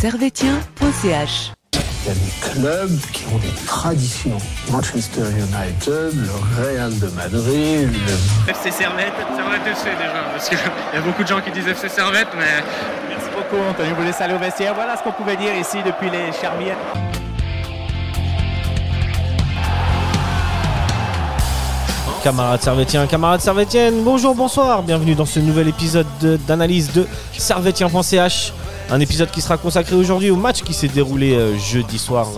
servetien.ch. Il y a des clubs qui ont des traditions. Manchester United, le Real de Madrid, FC Servette FC déjà, parce qu'il y a beaucoup de gens qui disent FC Servette, mais... Merci beaucoup Anthony, vous laissez aller au vestiaire. Voilà ce qu'on pouvait dire ici depuis les Charmières. Camarades servétiens, camarades servétiennes, bonjour, bonsoir, bienvenue dans ce nouvel épisode d'analyse de servetien.ch. Un épisode qui sera consacré aujourd'hui au match qui s'est déroulé jeudi soir,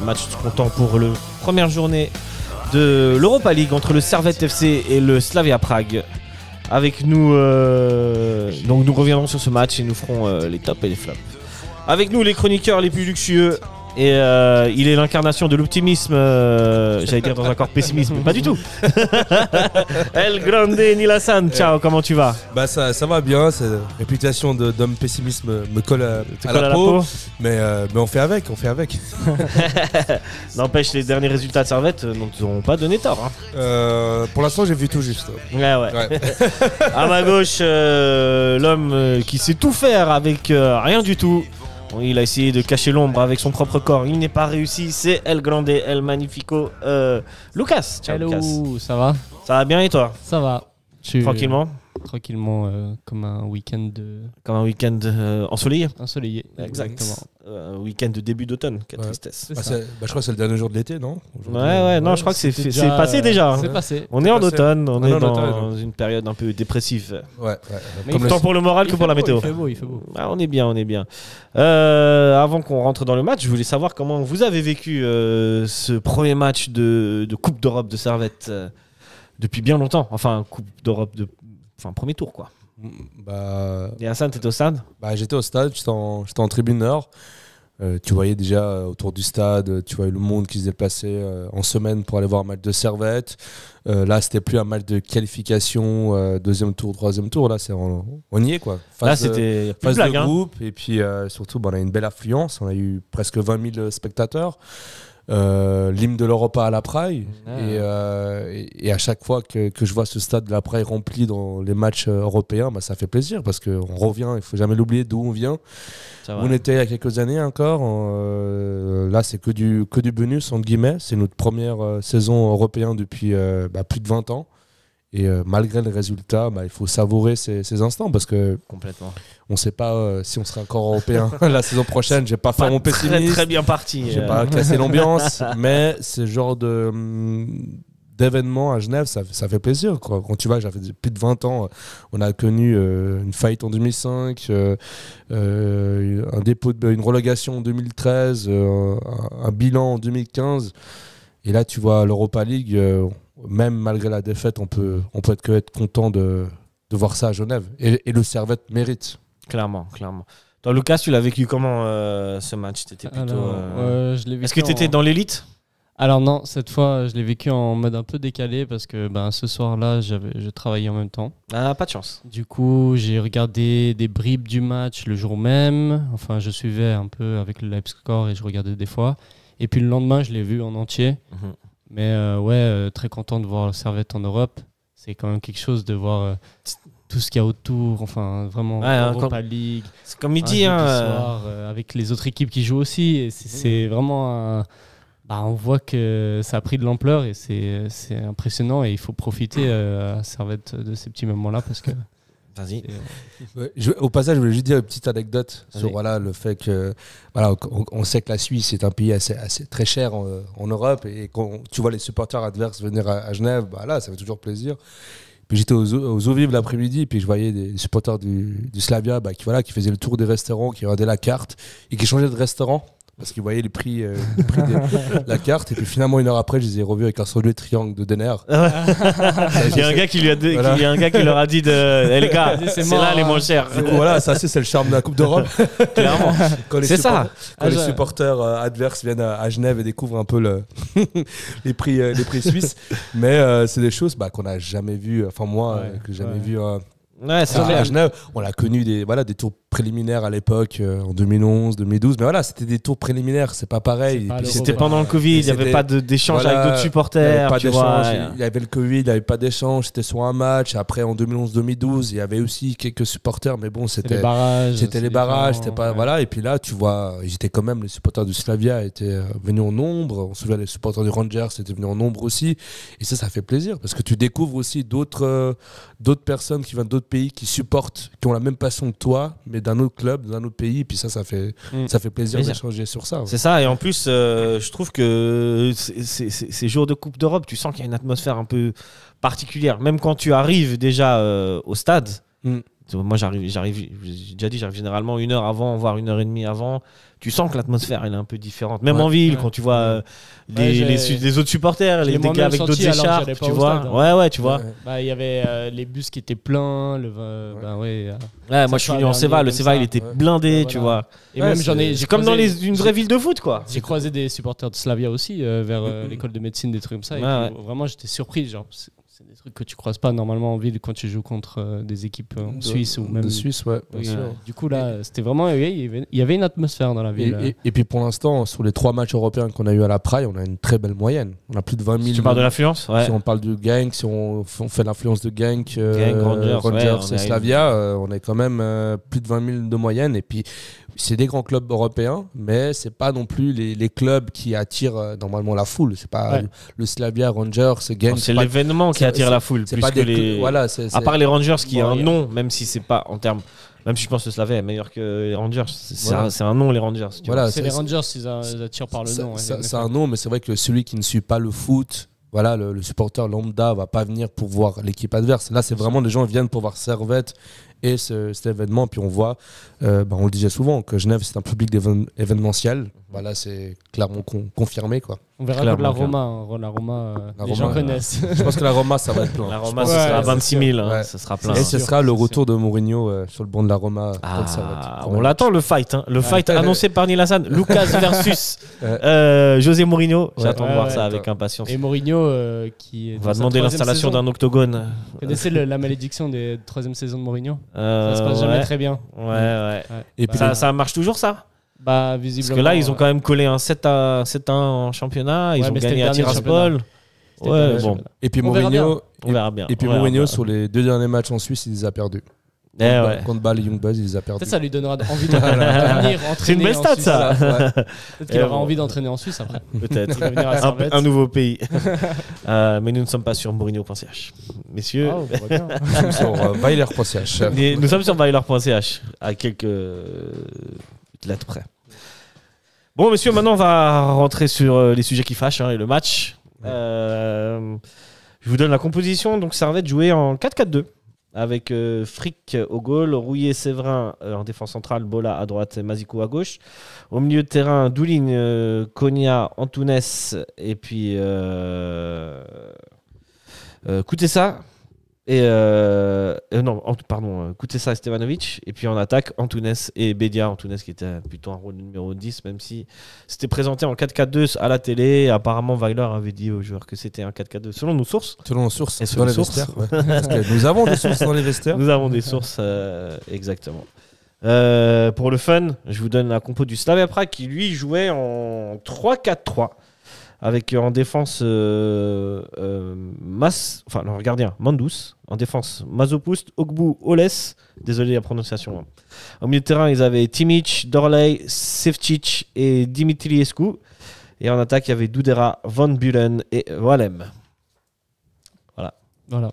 match comptant pour la première journée de l'Europa League entre le Servette FC et le Slavia Prague. Avec nous, donc nous reviendrons sur ce match et nous ferons les tops et les flops. Avec nous les chroniqueurs les plus luxueux. Et il est l'incarnation de l'optimisme, j'allais dire dans un corps pessimisme, mais pas du tout. El Grande Nilassan, ciao, comment tu vas? Bah ça va bien, cette réputation d'homme pessimiste me colle à la peau. Mais on fait avec. N'empêche, les derniers résultats de Servette ne nous ont pas donné tort. Pour l'instant, j'ai vu tout juste. Ouais. À ma gauche, l'homme qui sait tout faire avec rien du tout. Il a essayé de cacher l'ombre avec son propre corps. Il n'est pas réussi. C'est El Grande, El Magnifico. Lucas. Ciao, hello, Lucas. ça va? Ça va bien et toi? Ça va. Tranquillement. Tranquillement, comme un week-end Comme un week-end ensoleillé. ensoleillé. Exactement. Un week-end de début d'automne. Quelle tristesse. C'est ça. Je crois que c'est le dernier jour de l'été, non? Non, je crois que c'est passé déjà. C'est passé. On est en automne, on est en dans automne. une période un peu dépressive. Ouais. Mais Tant pour le moral que pour la météo. Il fait beau. Ah, on est bien. Avant qu'on rentre dans le match, je voulais savoir comment vous avez vécu ce premier match de Coupe d'Europe de Servette depuis bien longtemps. Enfin, Coupe d'Europe premier tour quoi. Et Hassan, t'étais au stade? J'étais au stade, j'étais en tribune nord. Tu voyais déjà autour du stade, tu voyais le monde qui se déplaçait en semaine pour aller voir un match de Servette. Là, c'était plus un match de qualification, deuxième tour, troisième tour. Là, on y est quoi. Là, c'était phase blague, de groupe. Et puis surtout, on a eu une belle affluence. On a eu presque 20 000 spectateurs. L'hymne de l'Europa à la Praille. Et à chaque fois que je vois ce stade de la Praille rempli dans les matchs européens, ça fait plaisir parce qu'on revient, il ne faut jamais l'oublier d'où on vient. Où on était il y a quelques années encore. Là, c'est que du bonus, entre guillemets. C'est notre première saison européenne depuis plus de 20 ans. Et malgré les résultats, il faut savourer ces instants parce que complètement. On ne sait pas si on sera encore européen la saison prochaine. J'ai pas fait mon pessimisme. Très bien parti. J'ai pas cassé l'ambiance, mais ce genre d'événement à Genève, ça fait plaisir. Quand tu vois, j'avais plus de 20 ans, on a connu une faillite en 2005, un dépôt une relégation en 2013, un bilan en 2015. Et là, tu vois l'Europa League. Même malgré la défaite, on peut être content de voir ça à Genève. Et le Servette mérite. Clairement. Toi, Lucas, tu l'as vécu comment ce match? T'étais plutôt. Je l'ai vécu. Est-ce que tu étais dans l'élite? Alors non, cette fois, je l'ai vécu en mode un peu décalé parce que ce soir-là, je travaillais en même temps. Ah, pas de chance. Du coup, j'ai regardé des bribes du match le jour même. Enfin, je suivais un peu avec le live score et je regardais des fois. Et puis le lendemain, je l'ai vu en entier. Mm-hmm. Mais très content de voir le Servette en Europe. C'est quand même quelque chose de voir tout ce qu'il y a autour. Enfin, vraiment, Europa League. C'est comme il dit. Soir, avec les autres équipes qui jouent aussi. Et c'est vraiment on voit que ça a pris de l'ampleur et c'est impressionnant. Et il faut profiter à Servette de ces petits moments-là parce que... Vas-y. Au passage, je voulais juste dire une petite anecdote sur le fait que on sait que la Suisse est un pays assez très cher en Europe et quand tu vois les supporters adverses venir à Genève, là ça fait toujours plaisir. Puis j'étais aux eaux vives l'après-midi et puis je voyais des supporters du Slavia qui faisaient le tour des restaurants, qui regardaient la carte et qui changeaient de restaurant. Parce qu'ils voyaient les prix de la carte. Et puis finalement, une heure après, je les ai revus avec un sandwich triangle de Denner. Il y a un gars qui leur a dit les gars, c'est là les moins chers. Du coup, ça c'est le charme de la Coupe d'Europe. Clairement. Quand les supporters adverses viennent à Genève et découvrent un peu les prix suisses. Mais c'est des choses qu'on n'a jamais vues. Enfin, moi, que j'ai jamais vues. Ouais, c'est à Genève, on a connu des tours préliminaires à l'époque, en 2011, 2012. Mais voilà, c'était des tours préliminaires, c'est pas pareil. C'est pas Et puis l'Europe. C'était pendant le Covid, il n'y avait pas d'échange voilà, avec d'autres supporters. pas Tu vois, il y avait le Covid, il n'y avait pas d'échange, c'était sur un match. Après, en 2011-2012, il y avait aussi quelques supporters, mais bon, C'était les barrages. c'était les barrages, différent, c'était pas ouais. voilà. Et puis là, tu vois, j'étais quand même les supporters du Slavia étaient venus en nombre. On se souvient les supporters du Rangers étaient venus en nombre aussi. Et ça fait plaisir parce que tu découvres aussi d'autres personnes qui viennent d'autres pays qui supportent, qui ont la même passion que toi, mais d'un autre club, d'un autre pays. Et puis ça fait plaisir d'échanger sur ça. Ouais. c'est ça, et en plus, je trouve que ces jours de Coupe d'Europe, tu sens qu'il y a une atmosphère un peu particulière. Même quand tu arrives déjà au stade, moi j'arrive, j'ai déjà dit, j'arrive généralement 1 heure avant, voire 1h30 avant. Tu sens que l'atmosphère elle est un peu différente. Même en ville, quand tu vois les autres supporters, les gars avec d'autres écharpes, tu vois. Stade, Ouais, tu vois. Bah, il y avait les bus qui étaient pleins. Moi je suis venu en Seva, le Seva il était blindé, tu vois. Et même j'ai C'est comme dans une vraie ville de foot, quoi. J'ai croisé des supporters de Slavia aussi vers l'école de médecine, des trucs comme ça. Et puis, vraiment, j'étais surpris. Genre, c'est des trucs que tu croises pas normalement en ville quand tu joues contre des équipes en Suisse ou même de Suisse, ouais. Du coup, là, c'était vraiment. Il y avait une atmosphère dans la ville. Et puis pour l'instant, sur les 3 matchs européens qu'on a eu à la Praille, on a une très belle moyenne. On a plus de 20 000. Si tu parles de l'affluence, ouais. Si on parle de Genk, si on fait l'influence de Genk, Rangers et Slavia, on est quand même plus de 20 000 de moyenne. Et puis c'est des grands clubs européens, mais c'est pas non plus les clubs qui attirent normalement la foule. C'est pas le Slavia, Rangers, Genk. C'est l'événement qui attire la foule. C'est plus pas que les... Voilà, à part les Rangers qui a un nom, même si c'est pas en termes. Même si je pense que le Slavia est meilleur que les Rangers. C'est un nom, les Rangers. Voilà, c'est les Rangers, ils attirent par le nom. C'est un nom, mais c'est vrai que celui qui ne suit pas le foot, voilà, le supporter lambda va pas venir pour voir l'équipe adverse. Là, c'est vraiment des gens qui viennent pour voir Servette et cet événement. Puis on voit, on le disait souvent, que Genève, c'est un public événementiel. Voilà, c'est clairement confirmé, quoi. On verra contre la Roma. La Roma, les gens connaissent. Je pense que la Roma, ça va être plein. La Roma, ce sera 26 000. Ça sera plein. Et ce sera le retour de Mourinho sur le banc de la Roma. On l'attend, le fight. Le fight annoncé par Neil Hassan. Lucas versus José Mourinho. J'attends de voir ça avec impatience. Et Mourinho qui va demander l'installation d'un octogone. Vous connaissez la malédiction des 3e saison de Mourinho? Ça se passe jamais très bien. Ouais. Et puis ça marche toujours, ça? Bah, visiblement. Parce que là, ils ont quand même collé un 7-1 en championnat. Ils ont gagné à Tiraspol. Ouais, bon. Et puis Mourinho, on verra bien. Et puis Mourinho, sur les 2 derniers matchs en Suisse, il les a perdus. Contre Bâle et Young Boys, il les a perdus. Peut-être ça lui donnera envie de venir entraîner. C'est une belle stat, ça. Peut-être qu'il aura envie d'entraîner en Suisse après. Peut-être. Un nouveau pays. Mais nous ne sommes pas sur Mourinho.ch. Messieurs. Nous sommes sur Weiler.ch. Nous sommes sur Weiler.ch à quelques lettres près. Bon, messieurs, maintenant on va rentrer sur les sujets qui fâchent et le match. Je vous donne la composition. Donc, Servette jouait en 4-4-2 avec Frick au goal, Rouillet, Séverin en défense centrale, Bola à droite et Mazikou à gauche. Au milieu de terrain, Douline, Konya, Antunes et puis Koutessa. Koutessa et Stevanovic. Et puis en attaque, Antunes et Bedia. Antunes qui était plutôt un rôle numéro 10, même si c'était présenté en 4-4-2 à la télé. Apparemment, Weiler avait dit aux joueurs que c'était un 4-4-2 selon nos sources. Selon nos sources, dans les vestiaires. Parce que nous avons des sources dans les vestiaires. Nous avons des sources, exactement. Pour le fun, je vous donne la compo du Slavia Prague qui lui jouait en 3-4-3. Avec en défense gardien Mandous, en défense Mazopust, Ogbu, Oles, désolé la prononciation. Hein. Au milieu de terrain, ils avaient Timic, Dorley, Sevcic et Dimitriescu. Et en attaque, il y avait Doudera, Van Bulen et Walem. Voilà.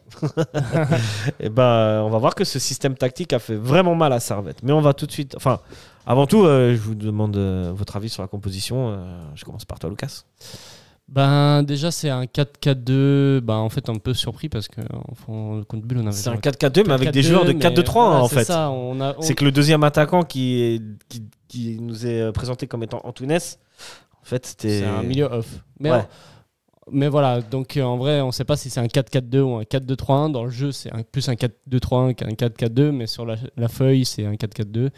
Et on va voir que ce système tactique a fait vraiment mal à Servette. Mais on va tout de suite. Enfin, avant tout, je vous demande votre avis sur la composition. Je commence par toi, Lucas. Déjà c'est un 4-4-2, en fait un peu surpris parce que contre Bulle on avait. C'est un 4-4-2 mais avec des joueurs de 4-2-3 en fait. Ça, c'est que le deuxième attaquant qui nous est présenté comme étant Antunes, en fait c'était. C'est un milieu off. Mais voilà, donc en vrai on ne sait pas si c'est un 4-4-2 ou un 4-2-3-1. Dans le jeu c'est plus un 4-2-3-1 qu'un 4-4-2, mais sur la feuille c'est un 4-4-2.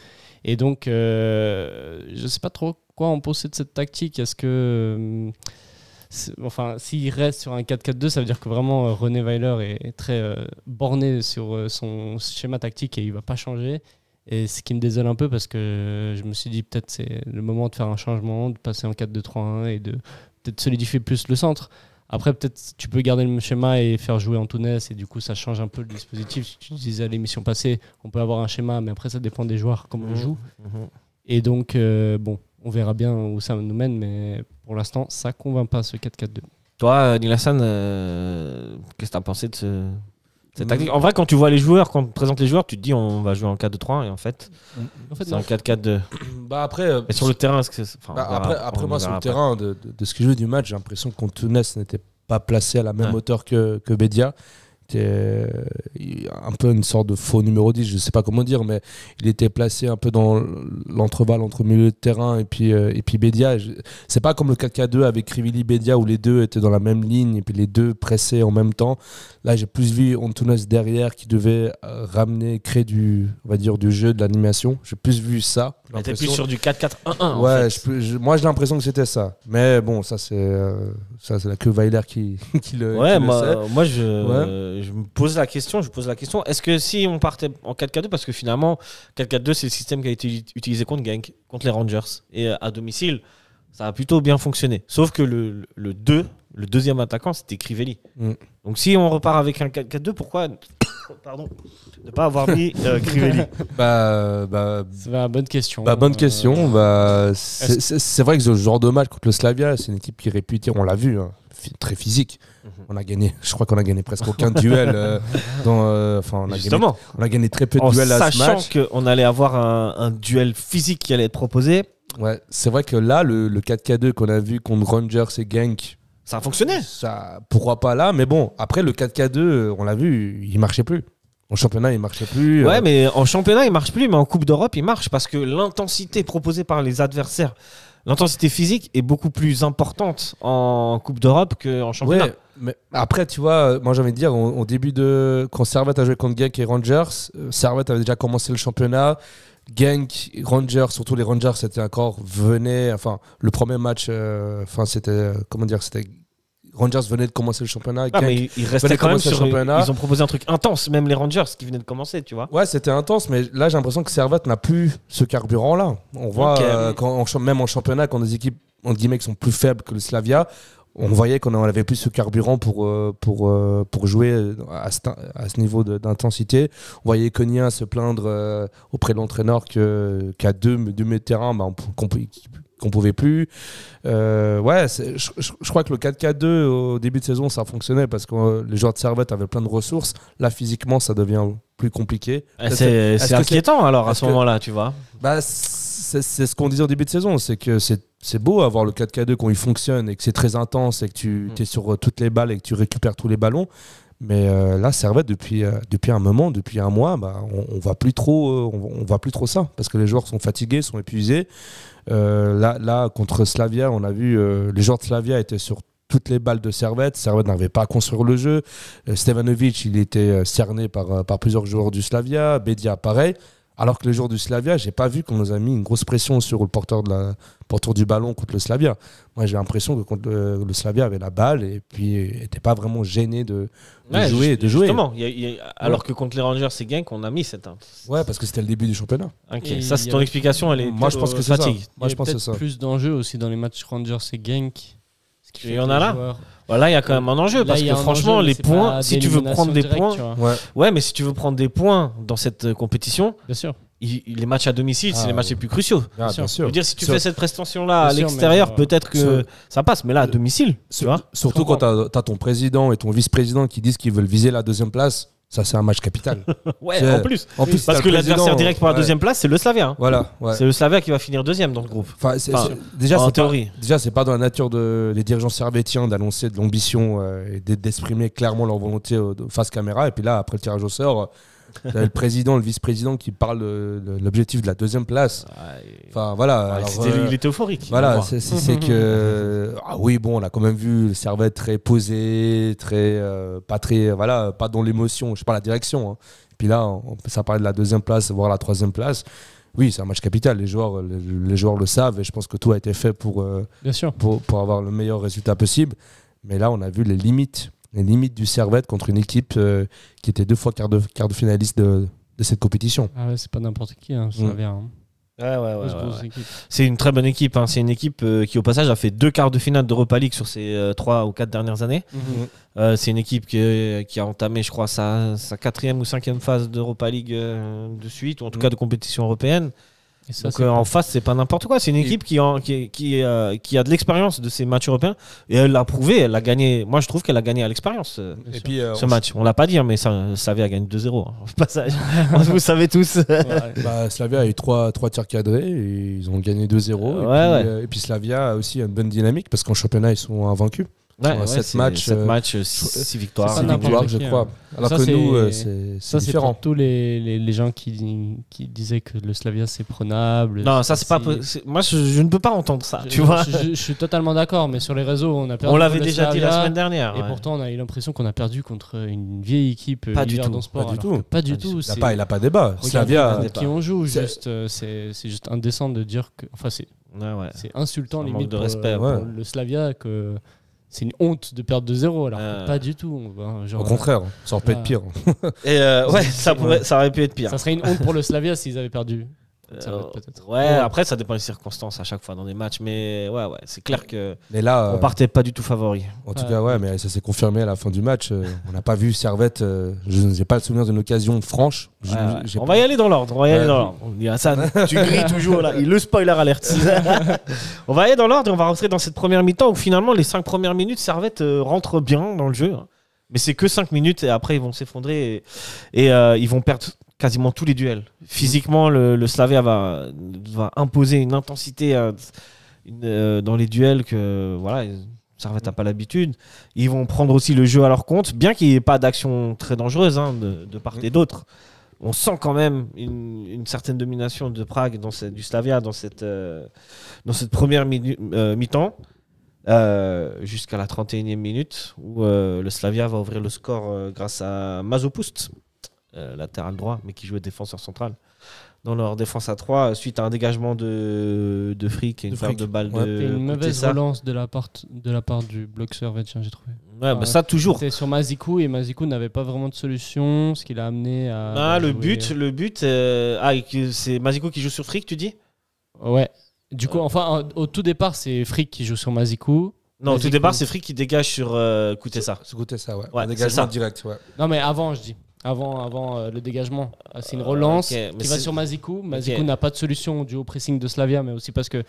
Et donc je ne sais pas trop quoi en penser de cette tactique. Est-ce que. S'il reste sur un 4-4-2, ça veut dire que vraiment René Weiler est très borné sur son schéma tactique et il ne va pas changer. Et ce qui me désole un peu parce que je me suis dit peut-être c'est le moment de faire un changement, de passer en 4-2-3-1 et de peut-être solidifier plus le centre. Après, peut-être tu peux garder le schéma et faire jouer Antunes et du coup ça change un peu le dispositif. Tu disais à l'émission passée, on peut avoir un schéma, mais après ça dépend des joueurs, comment ils jouent. Et donc, bon, on verra bien où ça nous mène, mais pour l'instant, ça ne convainc pas ce 4-4-2. Toi, Nilassan, qu'est-ce que tu as pensé de cette tactique? En vrai, quand tu vois les joueurs, quand on te présente les joueurs, tu te dis on va jouer en 4-2-3 et en fait c'est en 4-4-2. Bah après, Et sur le terrain, est-ce que c'est... Enfin, après moi, sur le terrain, de ce que je veux du match, j'ai l'impression qu'Antunes n'était pas placé à la même hauteur que Bédia. C'était un peu une sorte de faux numéro 10, je ne sais pas comment dire, mais il était placé un peu dans l'entrevalle entre milieu de terrain et puis Bédia. C'est pas comme le 4-4-2 avec Krivili Bédia où les deux étaient dans la même ligne et puis les deux pressaient en même temps. Là, j'ai plus vu Antunes derrière qui devait créer du jeu, de l'animation. J'ai plus vu ça. T'es plus sur du 4-4-1-1. Ouais, moi j'ai l'impression que c'était ça. Mais bon, ça c'est la queue Weiler qui le sait. Moi je me pose la question. Est-ce que si on partait en 4-4-2, parce que finalement 4-4-2 c'est le système qui a été utilisé contre Genk, contre les Rangers, et à domicile ça a plutôt bien fonctionné. Sauf que le deuxième attaquant c'était Kriveli. Donc si on repart avec un 4-4-2, pourquoi ne pas avoir mis Kriveli? C'est une bonne question. Bonne question. C'est vrai que ce genre de match contre le Slavia, c'est une équipe qui est réputée, on l'a vu, hein, très physique. On a gagné, je crois qu'on a gagné presque aucun duel. On a gagné très peu de duels à ce match. Sachant qu'on allait avoir un duel physique qui allait être proposé. Ouais, c'est vrai que là, le 4-4-2 qu'on a vu contre Rangers et Genk, ça a fonctionné. Pourquoi pas là, mais bon, après le 4-4-2, on l'a vu, il marchait plus. En championnat, il marchait plus. Ouais, mais en championnat, il marche plus, mais en Coupe d'Europe, il marche parce que l'intensité proposée par les adversaires, l'intensité physique est beaucoup plus importante en Coupe d'Europe qu'en championnat. Ouais, mais après, tu vois, moi j'ai envie de dire, au début quand Servette a joué contre Genk et Rangers, Servette avait déjà commencé le championnat. Genk, Rangers, surtout les Rangers, c'était encore le premier match, c'était Rangers venait de commencer le championnat. Mais ils restaient quand même sur championnat. Ils ont proposé un truc intense, même les Rangers qui venaient de commencer, tu vois. Ouais, c'était intense, mais là j'ai l'impression que Servette n'a plus ce carburant-là. On voit même en championnat, quand des équipes entre guillemets qui sont plus faibles que le Slavia, on voyait qu'on avait plus ce carburant pour jouer à ce niveau d'intensité. On voyait Konya se plaindre auprès de l'entraîneur qu'à deux milieux de terrain, qu'on pouvait plus. Je crois que le 4-4-2 au début de saison, ça fonctionnait parce que les joueurs de Servette avaient plein de ressources. Là, physiquement, ça devient plus compliqué. C'est inquiétant alors à ce moment-là, tu vois. C'est ce qu'on disait au début de saison, c'est que c'est beau avoir le 4-4-2 quand il fonctionne et que c'est très intense et que tu es sur toutes les balles et que tu récupères tous les ballons. Mais là, Servette, depuis un moment, depuis un mois, on voit plus trop ça parce que les joueurs sont fatigués, sont épuisés. Là, contre Slavia, on a vu les joueurs de Slavia étaient sur toutes les balles de Servette. Servette n'arrivait pas à construire le jeu. Stevanovic, il était cerné par plusieurs joueurs du Slavia. Bédia, pareil. Alors que les joueurs du Slavia, j'ai pas vu qu'on nous a mis une grosse pression sur le porteur du ballon contre le Slavia. Moi, j'ai l'impression que contre le Slavia avait la balle et puis n'était pas vraiment gêné de jouer. Justement, alors que contre les Rangers et Genk, on a mis cette. Ouais, parce que c'était le début du championnat. Okay. Ça, c'est ton explication. Moi, je pense que c'est fatigue. Ça. Moi, je pense que c'est ça. Plus d'enjeux aussi dans les matchs Rangers et Genk. Il y en a là. Voilà, il y a quand même un enjeu parce que franchement, les points, si tu veux prendre des points, mais si tu veux prendre des points dans cette compétition, bien sûr. Les matchs à domicile, c'est les matchs les plus cruciaux. Bien sûr. Je veux dire, si tu fais cette prestation-là à l'extérieur, peut-être que ça passe, mais là, à domicile, tu vois. Surtout quand tu as ton président et ton vice-président qui disent qu'ils veulent viser la deuxième place. Ça, c'est un match capital. En plus parce que l'adversaire direct pour la deuxième place, c'est le Slavia. Hein. Voilà. C'est le Slavia qui va finir deuxième dans le groupe. En théorie. Déjà, c'est pas dans la nature des dirigeants servétiens d'annoncer de l'ambition et d'exprimer clairement leur volonté face caméra. Et puis là, après le tirage au sort, le président, le vice-président qui parle de l'objectif de la deuxième place. Enfin, voilà. Il était euphorique. Voilà, c'est que. On a quand même vu le Servette très posé, pas dans l'émotion, je sais pas, la direction. Hein. Puis là, ça parlait de la deuxième place, voire la troisième place. Oui, c'est un match capital. Les joueurs le savent et je pense que tout a été fait pour avoir le meilleur résultat possible. Mais là, on a vu les limites du Servette contre une équipe qui était 2 fois quart de finaliste de cette compétition. Ah ouais, c'est pas n'importe qui, hein, Slavia. Hein. Ouais. C'est une très bonne équipe. Hein. C'est une équipe qui, au passage, a fait 2 quarts de finale d'Europa League sur ces 3 ou 4 dernières années. C'est une équipe qui a entamé, je crois, sa 4e ou 5e phase d'Europa League de suite, ou en tout cas de compétition européenne. Et ça, Donc en face, c'est pas n'importe quoi. C'est une équipe qui a de l'expérience de ces matchs européens. Et elle l'a prouvé, elle a gagné. Moi, je trouve qu'elle a gagné à l'expérience ce match. On l'a pas dit, mais Slavia a gagné 2-0. Hein. Passage. Vous savez tous. Slavia a eu 3 tirs cadrés et ils ont gagné 2-0. Et puis Slavia a aussi une bonne dynamique parce qu'en championnat, ils sont invaincus. 7 matchs, 6 victoires. 6 victoires, je crois. Alors ça, que nous, c'est différent. C'est pour tous les gens qui disaient que le Slavia c'est prenable. Non, ça c'est pas. Moi, je ne peux pas entendre ça. Tu vois. Je suis totalement d'accord, mais sur les réseaux, on a perdu. On l'avait déjà dit la semaine dernière. Et pourtant, on a eu l'impression qu'on a perdu contre une vieille équipe. Pas du tout. Sport, pas du tout. Il n'a pas débat. Slavia. Qui on joue, c'est juste indécent de dire que. Enfin, c'est insultant limite de respect pour le Slavia que. C'est une honte de perdre 2-0, alors pas du tout. Au contraire, ça aurait pu être pire. Et ça aurait pu être pire. Ça serait une honte pour le Slavia s'ils avaient perdu. Après ça dépend des circonstances à chaque fois dans des matchs, mais c'est clair que là, on partait pas du tout favori. En tout cas, mais ça s'est confirmé à la fin du match. On n'a pas vu Servette. Je n'ai pas le souvenir d'une occasion franche. On va y aller dans l'ordre. On dit Hassan, tu grilles toujours là. Le spoiler alert. On va aller dans l'ordre et on va rentrer dans cette première mi-temps où finalement les 5 premières minutes Servette rentre bien dans le jeu. Mais c'est que 5 minutes et après ils vont s'effondrer et ils vont perdre quasiment tous les duels. Physiquement, le Slavia va imposer une intensité dans les duels que Servette n'a pas l'habitude. Ils vont prendre aussi le jeu à leur compte, bien qu'il n'y ait pas d'action très dangereuse de part et d'autre. On sent quand même une certaine domination de Prague du Slavia dans cette première mi-temps. Jusqu'à la 31e minute où le Slavia va ouvrir le score grâce à Mazopust, latéral droit mais qui jouait défenseur central dans leur défense à 3 suite à un dégagement de Frick et une perte de balle de une mauvaise relance de la part du bloc servetien, j'ai trouvé. Ça toujours. C'était sur Mazikou et Mazikou n'avait pas vraiment de solution, ce qui l'a amené à le but c'est Mazikou qui joue sur Frick, tu dis? Ouais. Du coup, au tout départ, c'est Frick qui joue sur Mazikou. Non, au tout départ, c'est Frick qui dégage sur Koutessa. Sur Koutessa, un dégagement direct, Non, mais avant, je dis. Avant le dégagement. C'est une relance qui va sur Mazikou. Mazikou n'a pas de solution du haut pressing de Slavia, mais aussi parce que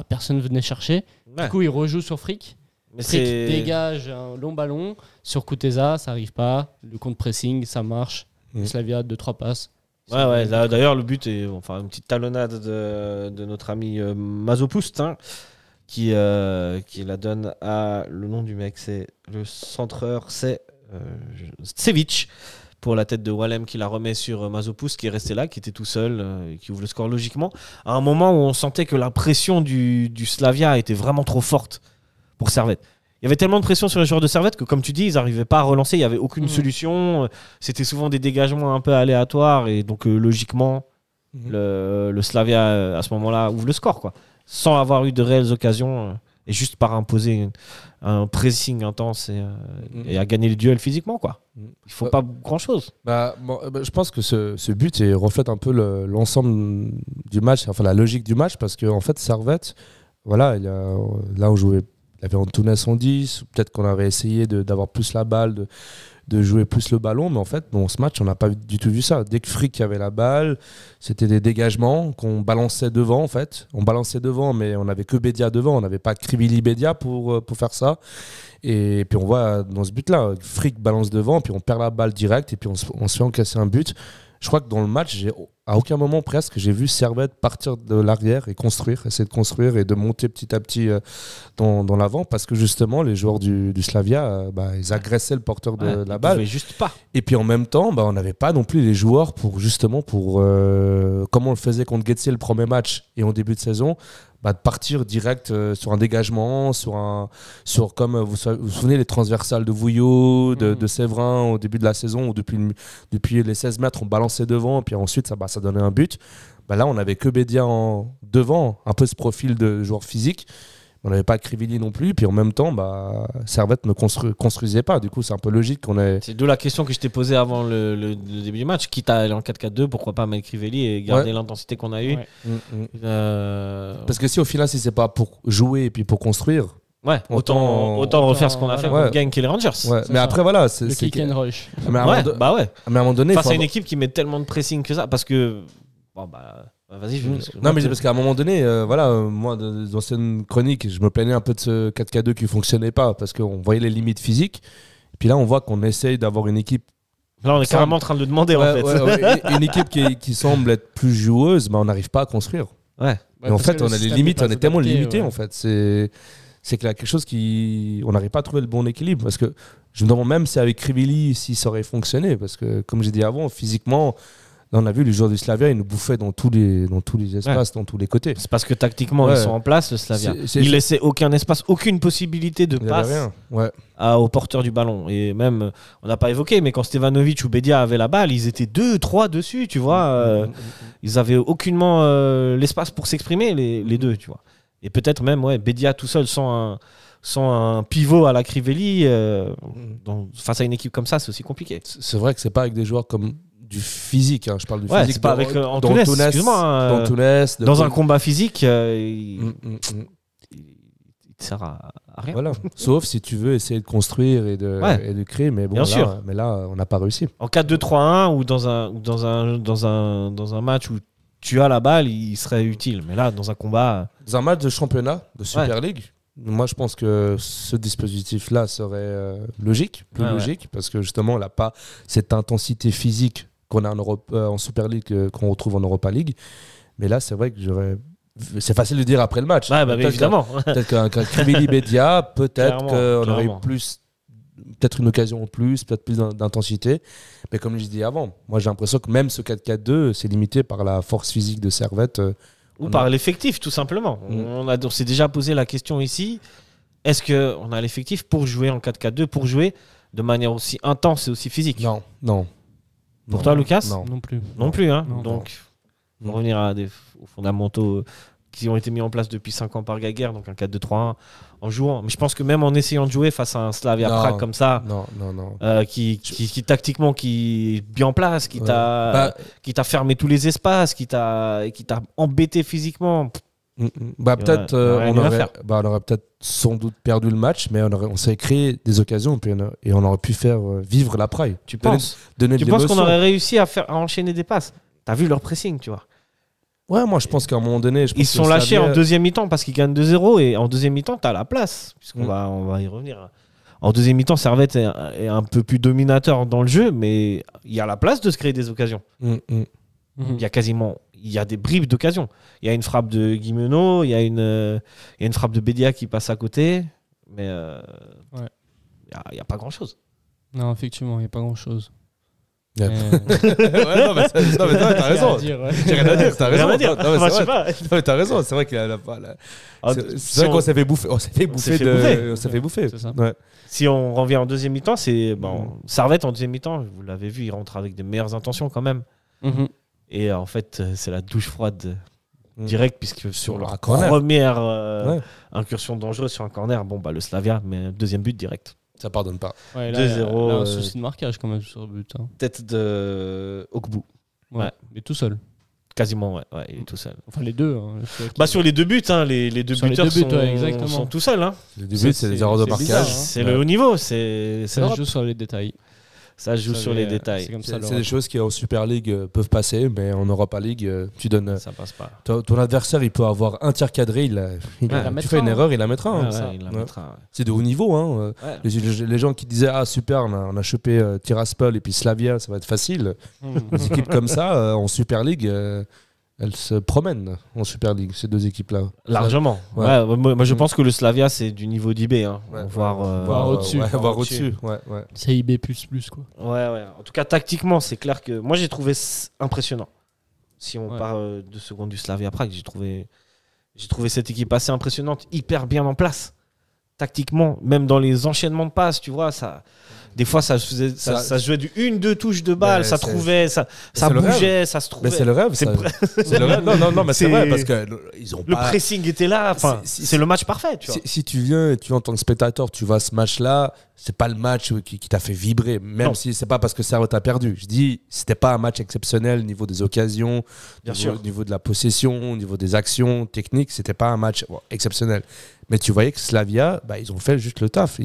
personne ne venait chercher. Du coup, il rejoue sur Frick. Frick dégage un long ballon sur Koutessa, ça n'arrive pas. Le contre-pressing, ça marche. Slavia, 2-3 passes. Là, d'ailleurs, le but est une petite talonnade de notre ami Mazopust, qui la donne à. Le nom du mec, c'est le centreur, c'est Tsevic, pour la tête de Wallem qui la remet sur Mazopust, qui est resté là, qui était tout seul, qui ouvre le score logiquement. À un moment où on sentait que la pression du Slavia était vraiment trop forte pour Servette. Il y avait tellement de pression sur les joueurs de Servette que, comme tu dis, ils n'arrivaient pas à relancer. Il n'y avait aucune solution. C'était souvent des dégagements un peu aléatoires. Et donc, logiquement, le Slavia, à ce moment-là, ouvre le score, sans avoir eu de réelles occasions. Et juste par imposer un pressing intense et à gagner le duel physiquement. Il ne faut pas grand-chose. Je pense que ce but reflète un peu l'ensemble du match, la logique du match. Parce qu'en fait, Servette, là, on jouait. Il y avait Antunes en 10, peut-être qu'on avait essayé d'avoir plus la balle, de jouer plus le ballon, mais en fait, dans ce match, on n'a pas du tout vu ça. Dès que Frick avait la balle, c'était des dégagements qu'on balançait devant, en fait. On balançait devant, mais on n'avait que Bédia devant, on n'avait pas Krivili Bédia pour faire ça. Et puis on voit dans ce but-là, Frick balance devant, puis on perd la balle direct, et puis on se fait encaisser un but. Je crois que dans le match, à aucun moment presque, j'ai vu Servette partir de l'arrière et essayer de construire et de monter petit à petit dans l'avant, parce que justement, les joueurs du Slavia, ils agressaient le porteur de la balle. Juste pas. Et puis en même temps, on n'avait pas non plus les joueurs pour comme on le faisait contre Getse le premier match et en début de saison, de partir direct sur un dégagement, comme vous vous souvenez les transversales de Vouillot, de Séverin au début de la saison, où depuis les 16 mètres on balançait devant, et puis ensuite ça donnait un but. Là on n'avait que Bédia devant, un peu ce profil de joueur physique, On n'avait pas Krivili non plus. Puis en même temps, Servette ne construisait pas. Du coup, c'est un peu logique qu'on ait. C'est d'où la question que je t'ai posée avant le début du match. Quitte à aller en 4-4-2, pourquoi pas mettre Krivili et garder l'intensité qu'on a eue. Parce que si au final, si c'est pas pour jouer et puis pour construire. Ouais, autant refaire ce qu'on a fait contre Genk et les Rangers. Ouais, mais après, voilà. C'est kick and rush. Mais à un moment donné. Face à une équipe qui met tellement de pressing que ça. Parce que. Vas-y, non, mais parce qu'à un moment donné, moi, dans d'anciennes chroniques, je me plaignais un peu de ce 4K2 qui fonctionnait pas parce qu'on voyait les limites physiques. Et puis là, on voit qu'on essaye d'avoir une équipe. Là, on est carrément en train de le demander en fait. Une équipe qui semble être plus joueuse, on n'arrive pas à construire. Ouais. Et en fait, on a les limites, on est tellement limité en fait. C'est qu'il y a quelque chose on n'arrive pas à trouver le bon équilibre. Parce que je me demande même si avec Krivili, si ça aurait fonctionné. Parce que, comme j'ai dit avant, physiquement. Là, on a vu les joueurs du Slavia, ils nous bouffaient dans tous les espaces, dans tous les côtés. C'est parce que tactiquement, ils sont en place, le Slavia. Ils laissaient aucun espace, aucune possibilité de passe au porteur du ballon. Et même, on n'a pas évoqué, mais quand Stevanovic ou Bedia avaient la balle, ils étaient 2-3 dessus, tu vois. Ils avaient aucunement l'espace pour s'exprimer, les deux, tu vois. Et peut-être même, Bedia tout seul, sans un pivot à la Kriveli, face à une équipe comme ça, c'est aussi compliqué. C'est vrai que c'est pas avec des joueurs comme du physique, je parle du physique. C'est pas avec Antunes, excuse-moi. Dans un combat physique, il sert à rien. Voilà. Sauf si tu veux essayer de construire et de créer, mais bon, là, on n'a pas réussi. En 4-2-3-1 ou dans un match où tu as la balle, il serait utile. Mais là, dans un combat... Dans un match de championnat, de Super League, moi, je pense que ce dispositif-là serait logique, parce que justement, il n'a pas cette intensité physique qu'on a en Super League, qu'on retrouve en Europa League. Mais là, c'est vrai que c'est facile de dire après le match. Évidemment. Peut-être qu'un Krivili Bedia, peut-être qu'on aurait eu peut-être une occasion en plus, peut-être plus d'intensité. Mais comme je disais avant, moi j'ai l'impression que même ce 4-4-2, c'est limité par la force physique de Servette. Ou par l'effectif, tout simplement. On s'est déjà posé la question ici. Est-ce qu'on a l'effectif pour jouer en 4-4-2, pour jouer de manière aussi intense et aussi physique ? Non. Pour toi, Lucas ? Non plus. Non plus, hein. Donc, on va revenir aux fondamentaux qui ont été mis en place depuis 5 ans par Gaguerre, donc un 4-2-3-1 en jouant. Mais je pense que même en essayant de jouer face à un Slavia Prague comme ça, qui tactiquement qui est bien en place, qui t'a fermé tous les espaces, qui t'a embêté physiquement. Peut-être on aurait peut-être sans doute perdu le match, mais on s'est créé des occasions et on aurait pu faire vivre la Praille. Tu penses qu'on aurait réussi à enchaîner des passes ? T'as vu leur pressing, tu vois. Ouais, moi je pense qu'à un moment donné, ils se sont lâchés en deuxième mi-temps parce qu'ils gagnent 2-0 et en deuxième mi-temps t'as la place puisqu'on va y revenir. En deuxième mi-temps, Servette est un peu plus dominateur dans le jeu, mais il y a la place de se créer des occasions. Il y a des bribes d'occasions. Il y a une frappe de Guimeno, il y a une frappe de Bedia qui passe à côté, mais il y a pas grand-chose. Non, effectivement, il n'y a pas grand-chose. Non, mais t'as raison. J'ai rien à dire, t'as raison. T'as raison, c'est vrai qu'il c'est vrai qu'on s'est fait bouffer. On s'est fait bouffer. C'est ça. Ouais. Si on revient en deuxième mi-temps, Servette en deuxième mi-temps, vous l'avez vu, il rentre avec des meilleures intentions quand même. Et en fait, c'est la douche froide directe, puisque sur leur première incursion dangereuse sur un corner, le Slavia met un deuxième but direct. Ça pardonne pas. 2-0. Un souci de marquage quand même sur le but. Tête de Okbu. Mais tout seul. Quasiment, il est tout seul. Enfin, les deux. Sur les deux buts, les deux buteurs sont tout seuls. Les deux buts, c'est des erreurs de marquage. Bizarre, c'est le haut niveau. Ça joue sur les détails. Ça joue sur les détails. C'est des choses qui en Super League peuvent passer, mais en Europa League, tu donnes. Ça passe pas. Ton adversaire, il peut avoir un tir cadré, tu fais une erreur, il la mettra. C'est de haut niveau. Les gens qui disaient super, on a chopé Tiraspol et puis Slavia, ça va être facile. Des équipes comme ça, en Super League, elles se promènent en Super League, ces deux équipes-là. Largement. Moi, je pense que le Slavia, c'est du niveau d'IB. Voire au-dessus. Voire au-dessus. C'est IB++, quoi. En tout cas, tactiquement, c'est clair que moi, j'ai trouvé impressionnant. Si on parle 2 secondes du Slavia Prague, j'ai trouvé cette équipe assez impressionnante, hyper bien en place. Tactiquement, même dans les enchaînements de passes, tu vois, Des fois, ça se jouait du 1-2 touches de balle, ça trouvait, ça bougeait, ça se trouvait. Mais c'est le rêve. C'est le rêve. Non, mais c'est vrai parce que ils ont le pressing était là. Enfin, c'est le match parfait. Tu vois. Si tu viens, en tant que spectateur, tu vois ce match-là, c'est pas le match qui t'a fait vibrer, même si c'est pas parce que Servette a perdu. Je dis, c'était pas un match exceptionnel au niveau des occasions, au niveau de la possession, au niveau des actions techniques, c'était pas un match exceptionnel. Mais tu voyais que Slavia, ils ont fait juste le taf.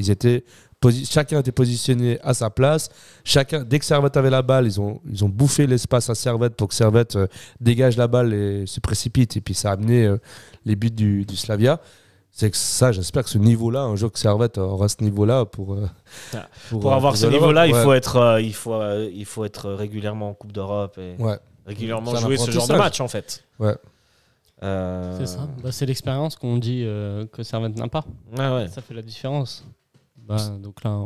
Chacun était positionné à sa place. Dès que Servette avait la balle, ils ont bouffé l'espace à Servette pour que Servette dégage la balle et se précipite. Et puis ça a amené les buts du Slavia. C'est que ça, j'espère que ce niveau-là, un jour que Servette aura ce niveau-là pour avoir ce niveau-là, il faut être régulièrement en Coupe d'Europe et régulièrement jouer ce genre de match en fait. Ouais. C'est ça. C'est l'expérience qu'on dit que Servette n'a pas. Ouais. Ça fait la différence. Donc là,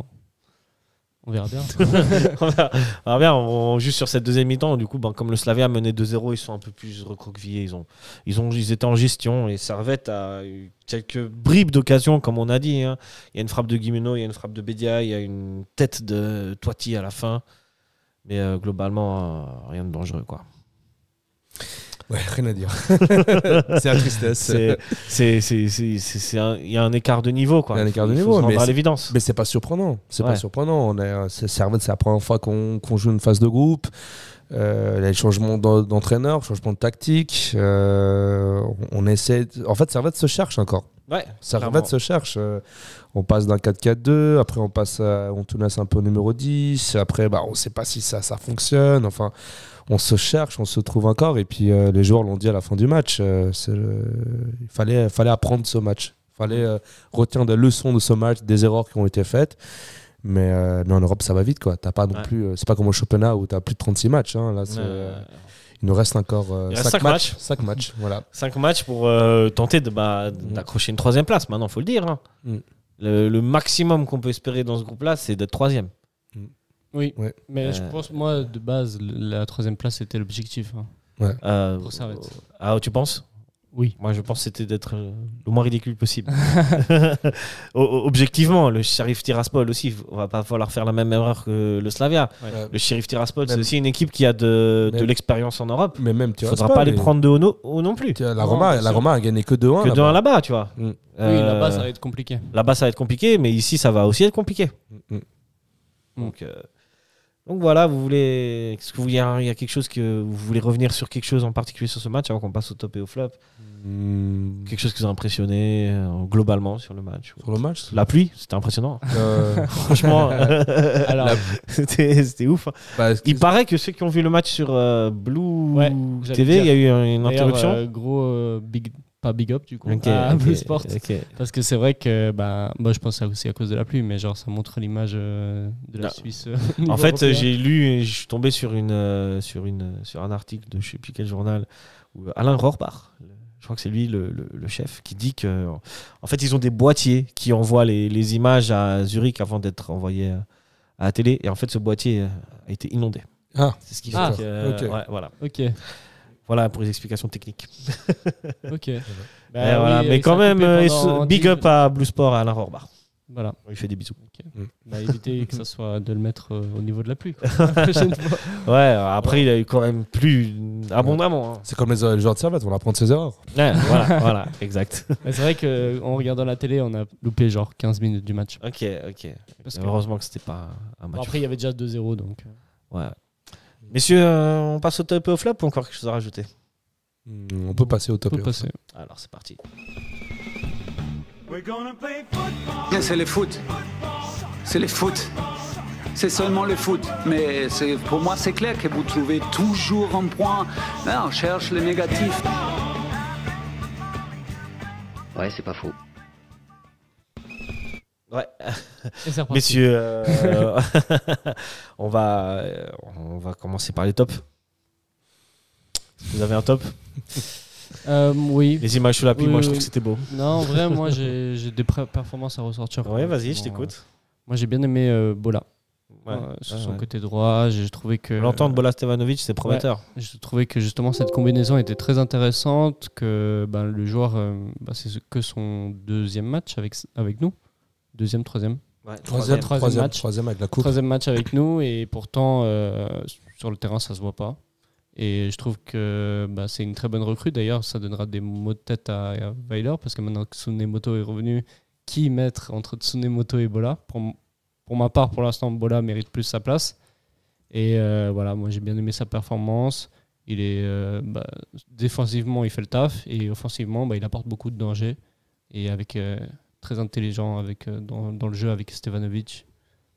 on verra bien. On verra bien. On juste sur cette deuxième mi-temps. Du coup, comme le Slavia menait 2-0, ils sont un peu plus recroquevillés. Ils étaient en gestion et Servette a eu quelques bribes d'occasion, comme on a dit. Hein. Il y a une frappe de Guimeno, il y a une frappe de Bédia, il y a une tête de Toiti à la fin. Mais globalement, rien de dangereux, quoi. Ouais, rien à dire. C'est la tristesse. Il y a un écart de niveau, quoi. Il y a un écart de niveau, mais à l'évidence. Mais c'est pas surprenant. Pas surprenant. Servette, c'est la première fois qu'on joue une phase de groupe. Il y a des changements d'entraîneur, changements de tactique. On essaie. En fait, Servette se cherche encore. Ouais. Servette se cherche. On passe d'un 4-4-2. Après, on tourne un peu au numéro 10. Après, on ne sait pas si ça fonctionne. Enfin. On se cherche, on se trouve encore. Et puis, les joueurs l'ont dit à la fin du match. Il fallait apprendre ce match. Il fallait retenir des leçons de ce match, des erreurs qui ont été faites. Mais en Europe, ça va vite, quoi. T'as pas non plus, c'est pas comme au championnat où tu as plus de 36 matchs. Hein. Là, il nous reste encore 5 matchs. 5 matchs, voilà. 5 matchs pour tenter d'accrocher une 3e place. Maintenant, il faut le dire. Hein. Le maximum qu'on peut espérer dans ce groupe-là, c'est d'être 3e. Oui, mais je pense, moi, de base, la 3e place, c'était l'objectif. Pour Servette. Tu penses ? Oui. Moi, je pense que c'était d'être le moins ridicule possible. Objectivement, le Sheriff Tiraspol aussi, il ne va pas falloir faire la même erreur que le Slavia. Ouais. Le Sheriff Tiraspol, c'est aussi une équipe qui a de l'expérience en Europe. Mais même il ne faudra pas les prendre de haut non plus. La Roma a gagné que 2-1. Que 2-1 là-bas, tu vois. Oui, là-bas, ça va être compliqué. Là-bas, ça va être compliqué, mais ici, ça va aussi être compliqué. Donc voilà, est-ce qu'il y a quelque chose que vous voulez revenir sur quelque chose en particulier sur ce match avant qu'on passe au top et au flop? Quelque chose qui vous a impressionné globalement sur le match? Sur le match, la pluie, c'était impressionnant. Franchement, alors, c'était ouf. Il paraît que ceux qui ont vu le match sur Blue TV, il y a eu une interruption. Gros pas big up du coup à Blue Sport parce que c'est vrai que je pense que c'est aussi à cause de la pluie, mais genre ça montre l'image de la Suisse en fait européen. J'ai lu et je suis tombé sur un article de je sais plus quel journal où Alain Rohrbach, je crois que c'est lui le chef, qui dit que en fait ils ont des boîtiers qui envoient les images à Zurich avant d'être envoyés à la télé, et en fait ce boîtier a été inondé. C'est ce qui fait que voilà. Voilà pour les explications techniques. Ok. Mais quand même, big up à Blue Sport, à Alain Rohrbach. Voilà. Il fait des bisous. Éviter que ça soit de le mettre au niveau de la pluie. La prochaine fois. Ouais, après il a eu quand même plu abondamment. Hein. C'est comme les joueurs de Servette, on apprend de ses erreurs. Ouais, voilà, exact. Mais c'est vrai qu'en regardant la télé, on a loupé genre 15 minutes du match. Ok. Heureusement que c'était pas un match. Après, il y avait déjà 2-0, donc. Ouais. Messieurs, on passe au top et au flop ou encore quelque chose à rajouter? On peut passer au top et au flop. Alors c'est parti. C'est le foot. C'est le foot. C'est seulement le foot. Mais pour moi, c'est clair que vous trouvez toujours un point. Là, on cherche le négatif. Ouais, c'est pas faux. Ouais. Messieurs, on va commencer par les tops. Vous avez un top? Oui. Les images sous la pluie, moi je trouve que c'était beau. Non, en vrai, moi j'ai des performances à ressortir. Ouais, vas-y, je t'écoute. Moi j'ai bien aimé Bola. Sur son côté droit, j'ai trouvé que. L'entente Bola Stevanovic, c'est prometteur. Je trouvais que justement cette combinaison était très intéressante, que le joueur, c'est que son 2e match avec nous. 2e, 3e. Ouais, troisième avec la coupe. Troisième match avec nous et pourtant sur le terrain ça se voit pas. Et je trouve que c'est une très bonne recrue. D'ailleurs, ça donnera des mots de tête à Weiler parce que maintenant que Tsunemoto est revenu, qui mettre entre Tsunemoto et Bola pour ma part, pour l'instant, Bola mérite plus sa place. Et voilà, moi j'ai bien aimé sa performance. Il est défensivement, il fait le taf et offensivement, il apporte beaucoup de danger et avec très intelligent dans le jeu avec Stevanovic.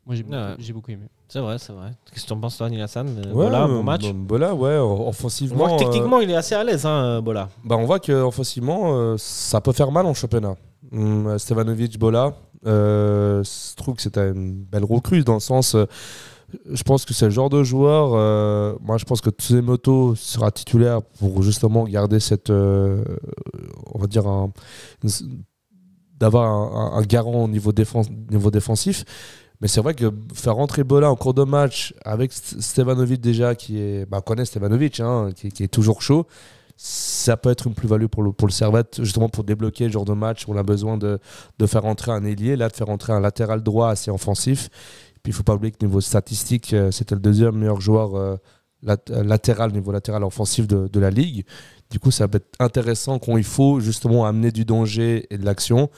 Moi j'ai beaucoup aimé. C'est vrai. Qu'est-ce que tu en penses, toi, Nilassan? Ouais, Bola, bon match. Bola, ouais, offensivement. Techniquement, il est assez à l'aise, Bola. On voit qu'offensivement, ça peut faire mal en championnat. Stevanovic, Bola, je trouve que c'était une belle recrue dans le sens. Je pense que c'est le genre de joueur. Moi, je pense que Tsunemoto sera titulaire pour justement garder cette. On va dire d'avoir un garant au niveau défensif. Mais c'est vrai que faire rentrer Bola en cours de match avec Stevanovic déjà, qui est, connaît Stevanovic, qui est toujours chaud, ça peut être une plus-value pour le Servette, justement pour débloquer le genre de match où on a besoin de faire rentrer un ailier, là de faire rentrer un latéral droit assez offensif. Puis il ne faut pas oublier que niveau statistique, c'était le deuxième meilleur joueur niveau latéral offensif de la Ligue. Du coup, ça peut être intéressant quand il faut justement amener du danger et de l'action.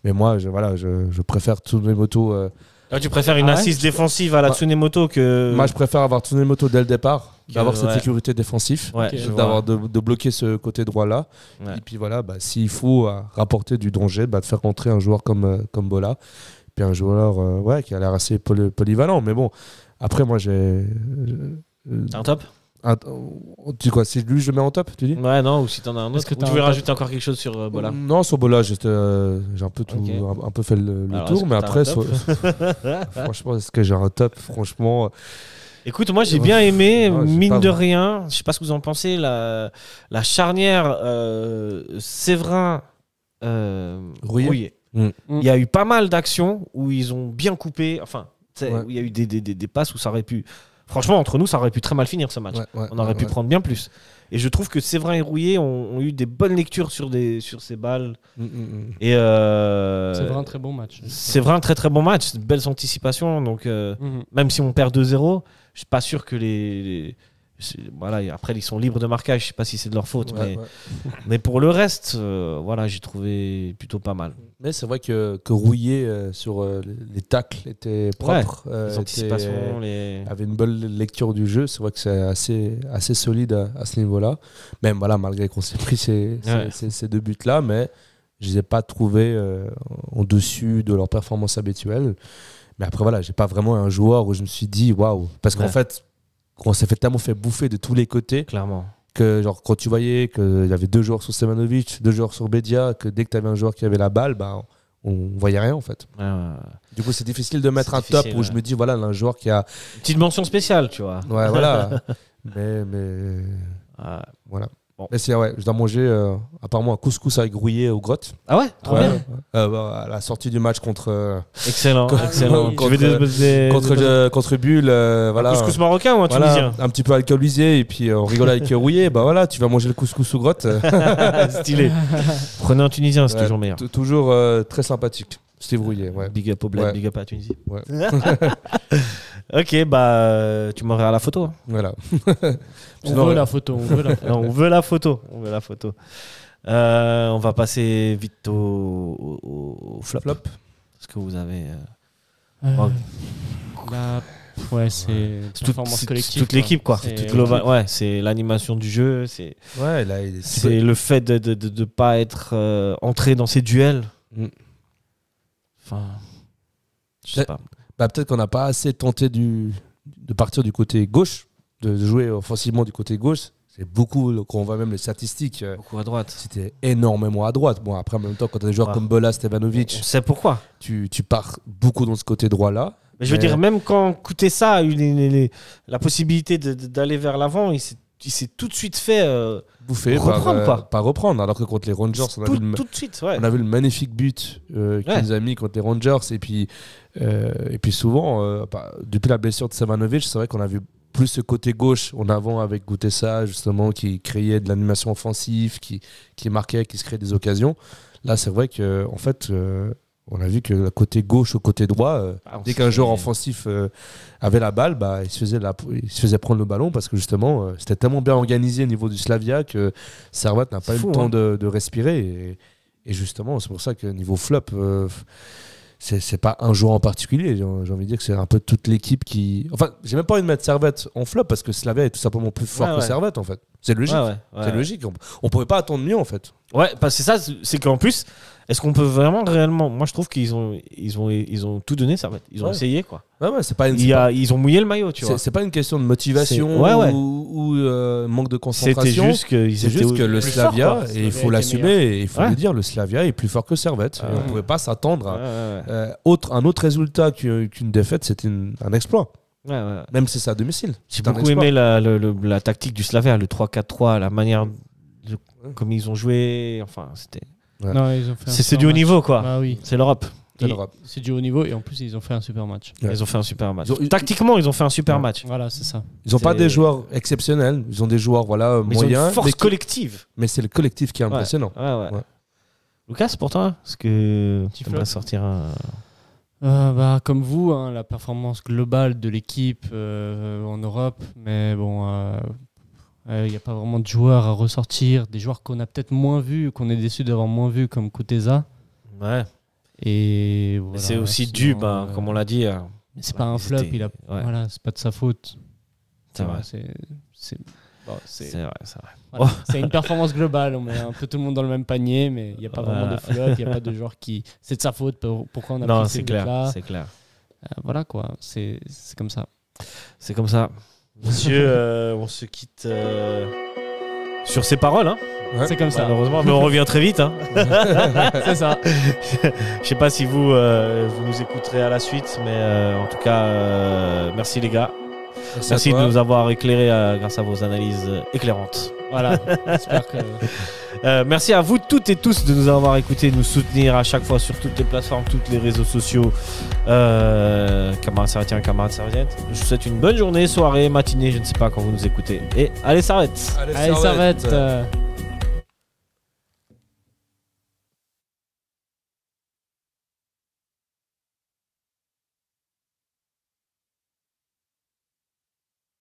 Mais moi, je préfère Tsunemoto. Tu préfères une assise défensive à la Tsunemoto que... Moi, je préfère avoir Tsunemoto dès le départ, d'avoir cette sécurité défensive, de bloquer ce côté droit-là. Ouais. Et puis voilà, s'il faut rapporter du danger, de faire rentrer un joueur comme Bola. Puis un joueur qui a l'air assez polyvalent. Mais bon, après, moi, j'ai... Un top Tu quoi, si lui je le mets en top, tu dis? Ouais, non, ou si t'en as un autre. Ou tu veux rajouter encore quelque chose sur Bola? Non, sur Bola, j'ai un peu un peu fait le tour, mais après, franchement, est-ce que j'ai un top? Franchement. Écoute, moi j'ai bien aimé, mine de rien, je sais pas ce que vous en pensez, la charnière Séverin Rouillet. Il y a eu pas mal d'actions où ils ont bien coupé, où il y a eu des passes où ça aurait pu. Franchement, entre nous, ça aurait pu très mal finir ce match. On aurait pu prendre bien plus. Et je trouve que Séverin et Rouillet ont eu des bonnes lectures sur ces balles. Et Séverin, très bon match. Séverin, très très bon match. Belles anticipations. Donc, même si on perd 2-0, je suis pas sûr que après, ils sont libres de marquage. Je sais pas si c'est de leur faute. Mais pour le reste, j'ai trouvé plutôt pas mal. Mais c'est vrai que Rouillet, sur les tacles, était propre. Les anticipations. Avait une bonne lecture du jeu. C'est vrai que c'est assez solide à ce niveau-là. Même malgré qu'on s'est pris ces deux buts-là, mais je les ai pas trouvés au-dessus de leur performance habituelle. Mais après, j'ai pas vraiment un joueur où je me suis dit waouh. Parce qu'en fait, on s'est tellement fait bouffer de tous les côtés. Clairement. Que quand tu voyais qu'il y avait 2 joueurs sur Stevanovic, 2 joueurs sur Bedia, que dès que tu avais un joueur qui avait la balle, on voyait rien en fait. Du coup, c'est difficile de mettre un top où je me dis un joueur qui a une petite mention spéciale, tu vois. Ouais, voilà. mais voilà. Bon. Mais je dois manger apparemment un couscous avec Rouillet aux grottes. Ah ouais, trop bien. À la sortie du match contre. Excellent. Contre Bulle. Un couscous marocain ou un tunisien? Un petit peu alcoolisé et puis on rigole avec Rouillet. Tu vas manger le couscous aux grottes. Stylé. Prenez un tunisien, c'est toujours meilleur. Toujours très sympathique. Steve Rouillet. Ouais. Big up au bled, big up à la Tunisie. Ouais. Ok, tu m'aurais à la photo. Voilà. On veut la photo. On veut la photo. On va passer vite au flop. Est-ce que vous avez... c'est performance collective. Toute l'équipe, quoi. C'est l'animation du jeu. C'est le fait de ne pas être entré dans ces duels. Je sais pas. Peut-être qu'on n'a pas assez tenté de partir du côté gauche, de jouer offensivement du côté gauche. C'est beaucoup, quand on voit même les statistiques. Beaucoup à droite. C'était énormément à droite. Bon, après, en même temps, quand tu as des joueurs comme Bola, Stevanovic, on sait pourquoi. Tu pars beaucoup dans ce côté droit-là. Mais je veux dire, même quand Koutessa a eu la possibilité d'aller vers l'avant, il s'est tout de suite fait bouffer, pas reprendre. Alors que contre les Rangers, on a vu le magnifique but qu'il nous a mis contre les Rangers. Et puis souvent, depuis la blessure de Stevanovic, c'est vrai qu'on a vu plus ce côté gauche en avant avec Koutessa, justement, qui créait de l'animation offensive, qui marquait, qui se créait des occasions. Là, c'est vrai que en fait, On a vu que le côté gauche au côté droit, dès qu'un joueur offensif avait la balle, il se faisait prendre le ballon parce que justement, c'était tellement bien organisé au niveau du Slavia que Servette n'a pas eu le temps de respirer. Et justement, c'est pour ça que niveau flop, c'est pas un joueur en particulier. J'ai envie de dire que c'est un peu toute l'équipe qui. Enfin, j'ai même pas envie de mettre Servette en flop parce que Slavia est tout simplement plus fort que Servette en fait. C'est logique. C'est logique. On pouvait pas attendre mieux en fait. Ouais, parce que c'est ça, c'est qu'en plus, est-ce qu'on peut vraiment réellement. Moi, je trouve qu'ils ont tout donné, Servette. Ils ont essayé, quoi. C'est pas ils ont mouillé le maillot, tu vois. C'est pas une question de motivation ou manque de concentration. C'est juste que le Slavia, et il faut l'assumer, et il faut le dire, le Slavia est plus fort que Servette. On pouvait pas s'attendre à un autre résultat qu'une défaite, c'était un exploit. Même si c'est à domicile. J'ai beaucoup aimé la tactique du Slavia, le 3-4-3, la manière comme ils ont joué. Enfin, c'était. Non, ils ont fait c'est du haut niveau, quoi. Bah, oui. C'est l'Europe. C'est du haut niveau et en plus ils ont fait un super match. Ils ont fait un super match. Tactiquement, ils ont fait un super match. Voilà, c'est ça. Ils n'ont pas des joueurs exceptionnels, ils ont des joueurs moyens. Ils ont une force collective. Mais c'est le collectif qui est impressionnant. Lucas, pour toi, est-ce que tu aimerais sortir un... comme vous, la performance globale de l'équipe en Europe, mais bon, il n'y a pas vraiment de joueurs à ressortir, des joueurs qu'on a peut-être moins vus, qu'on est déçus d'avoir moins vus comme Kuteza. Ouais. Et voilà, c'est aussi dû, comme on l'a dit. C'est pas un flop, voilà, c'est pas de sa faute. C'est vrai. C'est vrai. Voilà. C'est une performance globale, on met un peu tout le monde dans le même panier, mais il n'y a pas vraiment de flop, il n'y a pas de joueur qui. C'est de sa faute, pourquoi on a pris ces buts-là. C'est clair. Voilà quoi, c'est comme ça. C'est comme ça. Monsieur, on se quitte sur ces paroles, hein. C'est comme ça. Malheureusement, mais on revient très vite. Hein. C'est ça. Je sais pas si vous nous écouterez à la suite, mais en tout cas, merci les gars. Merci de nous avoir éclairés grâce à vos analyses éclairantes. Voilà, j'espère que... merci à vous toutes et tous de nous avoir écoutés, de nous soutenir à chaque fois sur toutes les plateformes, tous les réseaux sociaux. Camarades Servetiens, camarades Serviettes. Je vous souhaite une bonne journée, soirée, matinée, je ne sais pas quand vous nous écoutez. Et allez Servette. Allez Servette.